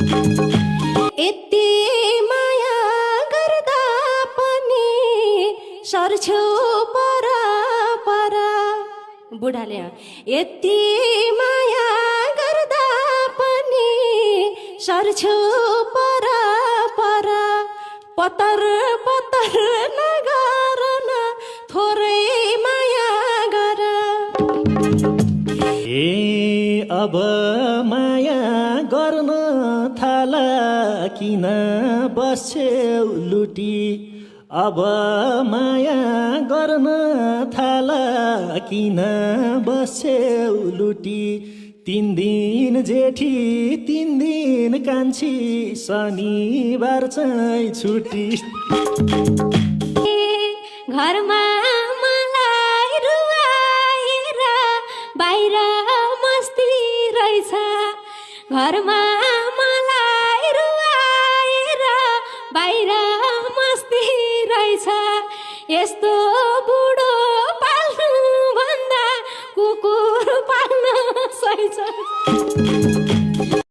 यति माया गर्दा पनि सर्छौ पर पर। बुढाले यति माया गर्दा पनि सर्छौ पर पर। पतर पतर नगर न थोरै माया गर। ए अब माया गर्न थाला किन बस्छौ लुटी। अब माया गर्न थाला किन बस्छौ लुटी। 3 दिन जेठी 3 दिन कान्छी शनिबार चाहिँ छुट्टी। घरमा मलाई रुवाएर बाहिर मस्ती रहेछ। घरमा मलाई रुवाएर बाहिर मस्ती रहेछ। यस्तो बुढो पाल्नु भन्दा कुकुर पाल्नु सही छ।